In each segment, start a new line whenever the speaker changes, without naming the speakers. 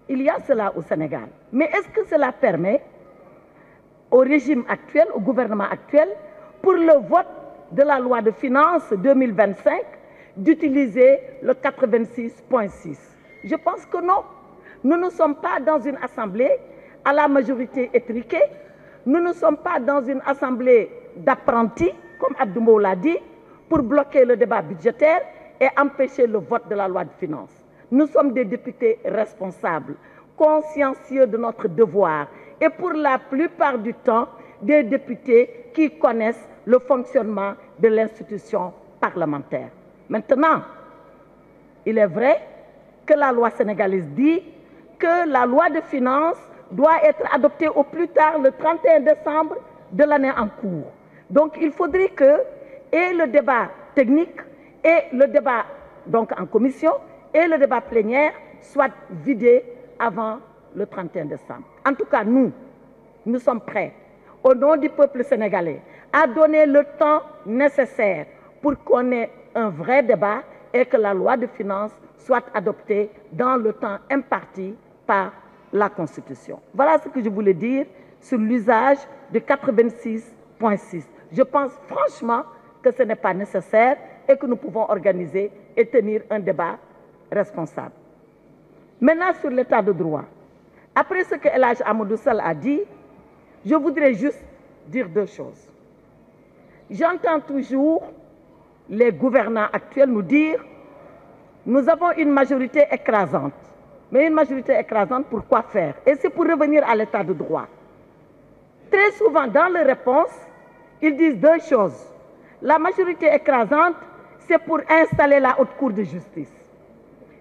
Il y a cela au Sénégal. Mais est-ce que cela permet au régime actuel, au gouvernement actuel, pour le vote de la loi de finances 2025, d'utiliser le 86.6? Je pense que non. Nous ne sommes pas dans une assemblée à la majorité étriquée. Nous ne sommes pas dans une assemblée d'apprentis, comme Abdou l'a dit, pour bloquer le débat budgétaire et empêcher le vote de la loi de finances. Nous sommes des députés responsables, consciencieux de notre devoir et pour la plupart du temps, des députés qui connaissent le fonctionnement de l'institution parlementaire. Maintenant, il est vrai que la loi sénégalaise dit que la loi de finances doit être adoptée au plus tard le 31 décembre de l'année en cours. Donc il faudrait que et le débat technique et le débat donc en commission et le débat plénière soient vidés avant le 31 décembre. En tout cas, nous sommes prêts, au nom du peuple sénégalais, à donner le temps nécessaire pour qu'on ait un vrai débat et que la loi de finances soit adoptée dans le temps imparti par la Constitution. Voilà ce que je voulais dire sur l'usage de 86.6. Je pense franchement que ce n'est pas nécessaire et que nous pouvons organiser et tenir un débat responsable. Maintenant, sur l'état de droit. Après ce que El Hadj Amadou Sall a dit, je voudrais juste dire deux choses. J'entends toujours les gouvernants actuels nous dire « Nous avons une majorité écrasante ». Mais une majorité écrasante, pour quoi faire? Et c'est pour revenir à l'état de droit. Très souvent, dans les réponses, ils disent deux choses. La majorité écrasante, c'est pour installer la haute cour de justice.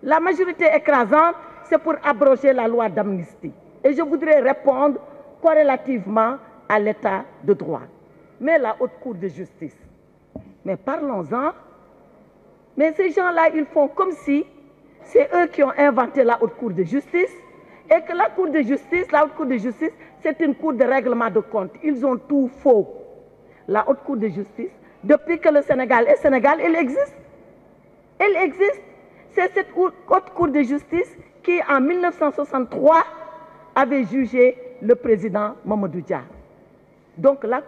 La majorité écrasante, c'est pour abroger la loi d'amnistie. Et je voudrais répondre corrélativement à l'état de droit. Mais la haute cour de justice, mais parlons-en. Mais ces gens-là, ils font comme si c'est eux qui ont inventé la haute cour de justice et que la haute cour de justice, c'est une cour de règlement de compte. Ils ont tout faux. La haute cour de justice, depuis que le Sénégal est Sénégal, elle existe. Elle existe. C'est cette haute cour de justice qui, en 1963, avait jugé le président Mamadou Dia. Donc la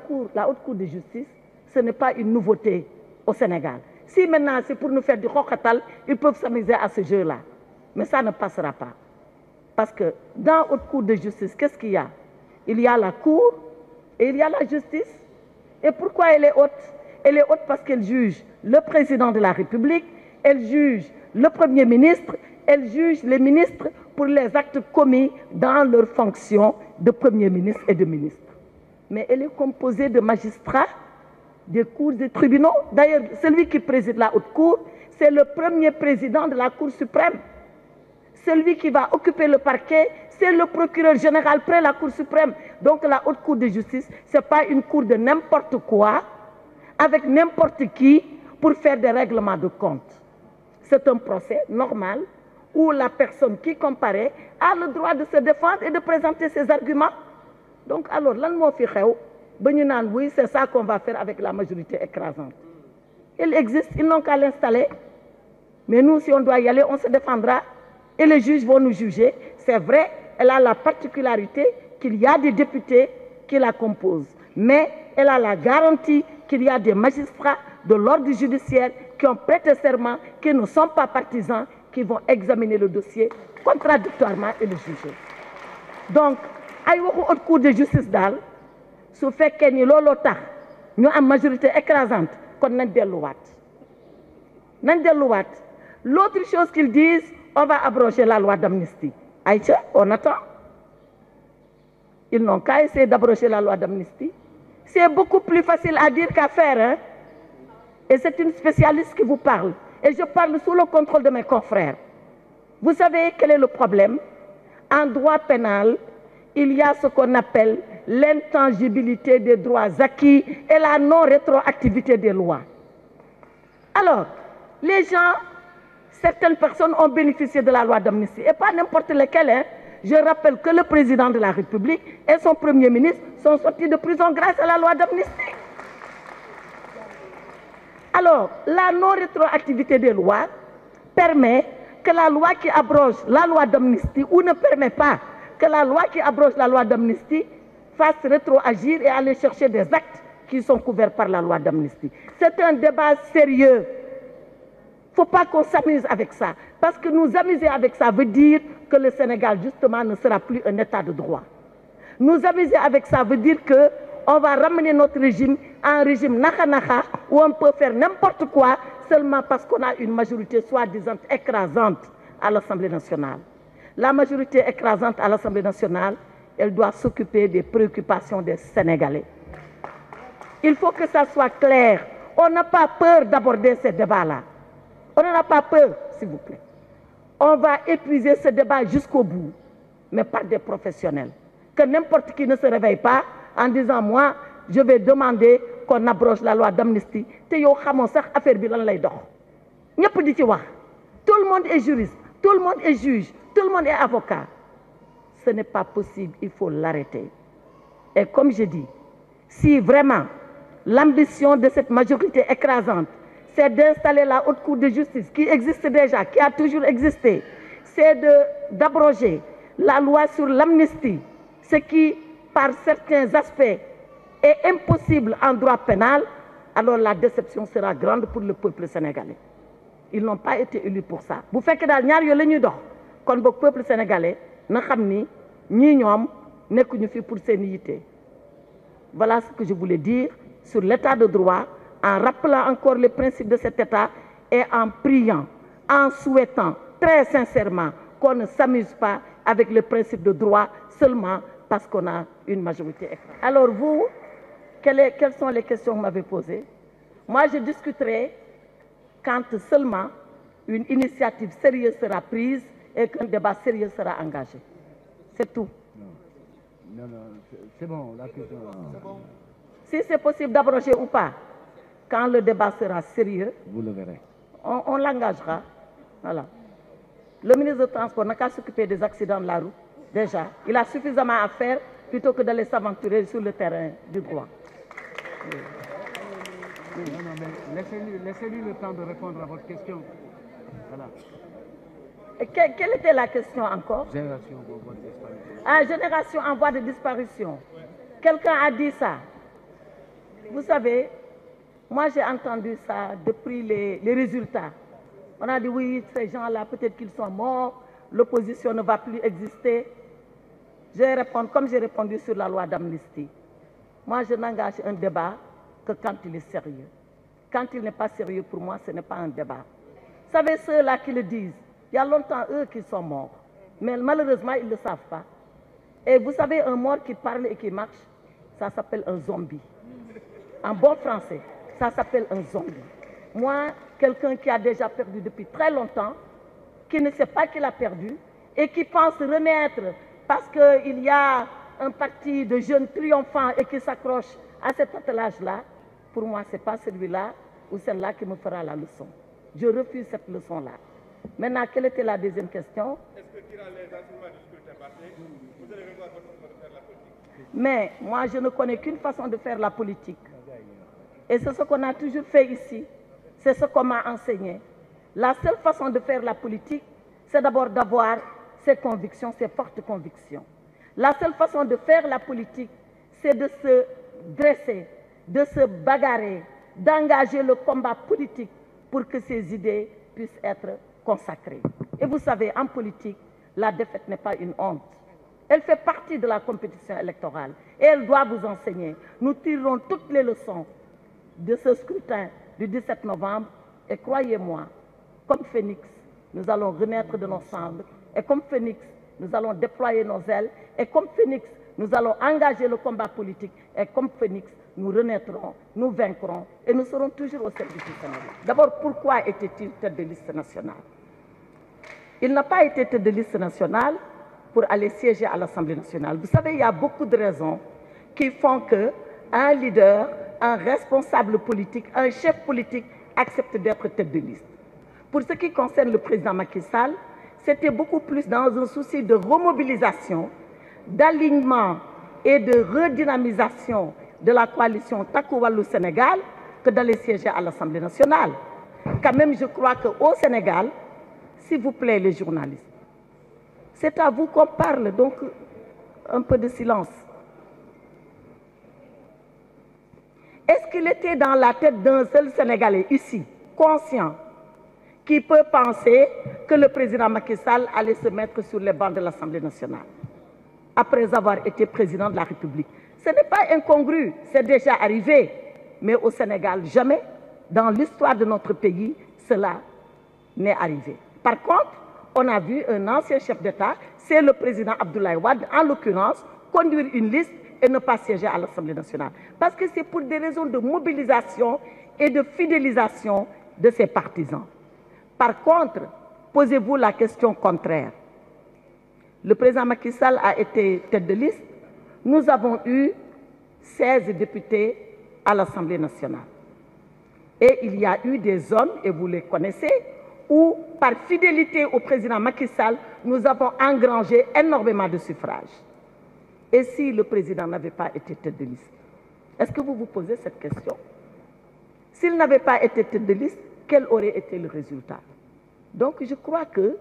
haute cour de justice, ce n'est pas une nouveauté au Sénégal. Si maintenant c'est pour nous faire du khokatal, ils peuvent s'amuser à ce jeu-là. Mais ça ne passera pas. Parce que dans la haute cour de justice, qu'est-ce qu'il y a? Il y a la cour et il y a la justice. Et pourquoi elle est haute? Elle est haute parce qu'elle juge le président de la République, elle juge le Premier ministre, elle juge les ministres pour les actes commis dans leur fonction de Premier ministre et de ministre. Mais elle est composée de magistrats, des cours des tribunaux. D'ailleurs, celui qui préside la haute cour, c'est le premier président de la Cour suprême. Celui qui va occuper le parquet, c'est le procureur général près la Cour suprême. Donc la haute cour de justice, ce n'est pas une cour de n'importe quoi, avec n'importe qui, pour faire des règlements de compte. C'est un procès normal où la personne qui comparaît a le droit de se défendre et de présenter ses arguments. Donc alors, lan moo fi xew ba ñu naan oui, c'est ça qu'on va faire avec la majorité écrasante. Elle existe, ils n'ont qu'à l'installer. Mais nous, si on doit y aller, on se défendra. Et les juges vont nous juger. C'est vrai, elle a la particularité qu'il y a des députés qui la composent. Mais elle a la garantie qu'il y a des magistrats de l'ordre judiciaire qui ont prêté serment, qui ne sont pas partisans, qui vont examiner le dossier contradictoirement et le juger. Donc, ay waxu haute cour de justice daal su fekkee ni looloo tax ñu am majorité écrasante kon nañ delluwaat. L'autre chose qu'ils disent, on va abroger la loi d'amnistie. Aïcha, on attend. Ils n'ont qu'à essayer d'abroger la loi d'amnistie. C'est beaucoup plus facile à dire qu'à faire. Hein? Et c'est une spécialiste qui vous parle. Et je parle sous le contrôle de mes confrères. Vous savez quel est le problème? En droit pénal, il y a ce qu'on appelle l'intangibilité des droits acquis et la non-rétroactivité des lois. Alors, les gens, certaines personnes ont bénéficié de la loi d'amnistie, et pas n'importe lesquelles. Hein. Je rappelle que le président de la République et son premier ministre sont sortis de prison grâce à la loi d'amnistie. Alors, la non-rétroactivité des lois permet que la loi qui abroge la loi d'amnistie ou ne permet pas que la loi qui abroge la loi d'amnistie fasse rétroagir et aller chercher des actes qui sont couverts par la loi d'amnistie. C'est un débat sérieux. Il ne faut pas qu'on s'amuse avec ça. Parce que nous amuser avec ça veut dire que le Sénégal, justement, ne sera plus un état de droit. Nous amuser avec ça veut dire qu'on va ramener notre régime à un régime naka-naka où on peut faire n'importe quoi seulement parce qu'on a une majorité soi-disant écrasante à l'Assemblée nationale. La majorité écrasante à l'Assemblée nationale, elle doit s'occuper des préoccupations des Sénégalais. Il faut que ça soit clair. On n'a pas peur d'aborder ces débats-là. On n'en a pas peur, s'il vous plaît. On va épuiser ce débat jusqu'au bout, mais par des professionnels. Que n'importe qui ne se réveille pas en disant, moi, je vais demander qu'on abroge la loi d'amnistie. Tout le monde est juriste, tout le monde est juge, tout le monde est avocat. Ce n'est pas possible, il faut l'arrêter. Et comme je dis, si vraiment l'ambition de cette majorité écrasante, c'est d'installer la haute cour de justice qui existe déjà, qui a toujours existé, c'est d'abroger la loi sur l'amnistie, ce qui, par certains aspects, est impossible en droit pénal, alors la déception sera grande pour le peuple sénégalais. Ils n'ont pas été élus pour ça. Vous faites que dans le peuple sénégalais, pour sénité. Voilà ce que je voulais dire sur l'état de droit, en rappelant encore les principes de cet état et en priant, en souhaitant très sincèrement qu'on ne s'amuse pas avec le principe de droit seulement parce qu'on a une majorité écrasante. Alors vous, quelles sont les questions que vous m'avez posées? Moi, je discuterai quand seulement une initiative sérieuse sera prise et qu'un débat sérieux sera engagé. C'est tout.
Non, c'est bon, la question.
Si c'est possible d'abroger ou pas, quand le débat sera sérieux,
vous le verrez.
On l'engagera. Voilà. Le ministre des Transports n'a qu'à s'occuper des accidents de la route. Déjà, il a suffisamment à faire plutôt que d'aller s'aventurer sur le terrain du droit.
Non, mais laissez-lui le temps de répondre à votre question. Voilà.
Et quelle était la question encore?
Génération en voie de disparition.
Ah, génération en voie de disparition. Quelqu'un a dit ça. Vous savez, moi j'ai entendu ça depuis les résultats. On a dit oui, ces gens-là, peut-être qu'ils sont morts, l'opposition ne va plus exister. Je vais répondre comme j'ai répondu sur la loi d'amnistie. Moi, je n'engage un débat que quand il est sérieux. Quand il n'est pas sérieux, pour moi, ce n'est pas un débat. Vous savez, ceux-là qui le disent, il y a longtemps, eux, qui sont morts. Mais malheureusement, ils ne le savent pas. Et vous savez, un mort qui parle et qui marche, ça s'appelle un zombie. En bon français, ça s'appelle un zombie. Moi, quelqu'un qui a déjà perdu depuis très longtemps, qui ne sait pas qu'il a perdu, et qui pense renaître parce qu'il y a un parti de jeunes triomphants et qui s'accroche à cet attelage-là, pour moi, ce n'est pas celui-là ou celle-là qui me fera la leçon. Je refuse cette leçon-là. Maintenant, quelle était la deuxième question?
Est-ce que tirant les enseignements du scrutin passé, vous allez revoir votre façon de faire la politique?
Mais moi, je ne connais qu'une façon de faire la politique. Et c'est ce qu'on a toujours fait ici. C'est ce qu'on m'a enseigné. La seule façon de faire la politique, c'est d'abord d'avoir ses convictions, ses fortes convictions. La seule façon de faire la politique, c'est de se dresser, de se bagarrer, d'engager le combat politique pour que ces idées puissent être consacrées. Et vous savez, en politique, la défaite n'est pas une honte. Elle fait partie de la compétition électorale et elle doit vous enseigner. Nous tirerons toutes les leçons de ce scrutin du 17 novembre et croyez-moi, comme Phénix, nous allons renaître de nos cendres et comme Phénix, nous allons déployer nos ailes et comme Phénix, nous allons engager le combat politique et comme Phénix, nous renaîtrons, nous vaincrons et nous serons toujours au service du Sénégal. D'abord, pourquoi était-il tête de liste nationale? Il n'a pas été tête de liste nationale pour aller siéger à l'Assemblée nationale. Vous savez, il y a beaucoup de raisons qui font qu'un leader, un responsable politique, un chef politique accepte d'être tête de liste. Pour ce qui concerne le président Macky Sall, c'était beaucoup plus dans un souci de remobilisation, d'alignement et de redynamisation de la coalition Takku Wallu Sénégal que d'aller siéger à l'Assemblée nationale. Quand même, je crois qu'au Sénégal, S'il vous plaît, les journalistes. C'est à vous qu'on parle, donc un peu de silence. Est-ce qu'il était dans la tête d'un seul Sénégalais ici, conscient, qui peut penser que le président Macky Sall allait se mettre sur les bancs de l'Assemblée nationale après avoir été président de la République? Ce n'est pas incongru, c'est déjà arrivé. Mais au Sénégal, jamais, dans l'histoire de notre pays, cela n'est arrivé. Par contre, on a vu un ancien chef d'État, c'est le président Abdoulaye Wade, en l'occurrence, conduire une liste et ne pas siéger à l'Assemblée nationale. Parce que c'est pour des raisons de mobilisation et de fidélisation de ses partisans. Par contre, posez-vous la question contraire. Le président Macky Sall a été tête de liste. Nous avons eu 16 députés à l'Assemblée nationale. Et il y a eu des zones, et vous les connaissez, où, par fidélité au président Macky Sall, nous avons engrangé énormément de suffrages. Et si le président n'avait pas été tête de liste? Est-ce que vous vous posez cette question? S'il n'avait pas été tête de liste, quel aurait été le résultat? Donc je crois que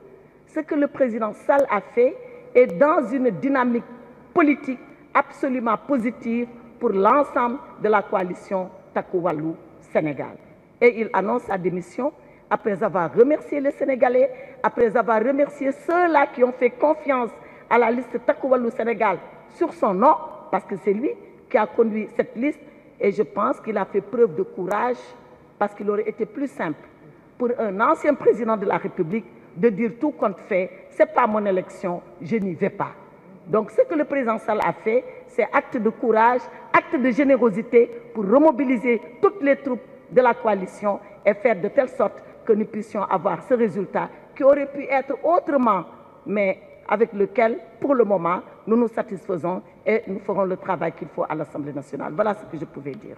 ce que le président Sall a fait est dans une dynamique politique absolument positive pour l'ensemble de la coalition Takku Wallu Sénégal. Et il annonce sa démission après avoir remercié les Sénégalais, après avoir remercié ceux-là qui ont fait confiance à la liste Takku Wallu Sénégal sur son nom, parce que c'est lui qui a conduit cette liste. Et je pense qu'il a fait preuve de courage, parce qu'il aurait été plus simple pour un ancien président de la République de dire tout compte fait, ce n'est pas mon élection, je n'y vais pas. Donc ce que le président Sall a fait, c'est acte de courage, acte de générosité pour remobiliser toutes les troupes de la coalition et faire de telle sorte que nous puissions avoir ce résultat qui aurait pu être autrement, mais avec lequel, pour le moment, nous nous satisfaisons et nous ferons le travail qu'il faut à l'Assemblée nationale. Voilà ce que je pouvais dire.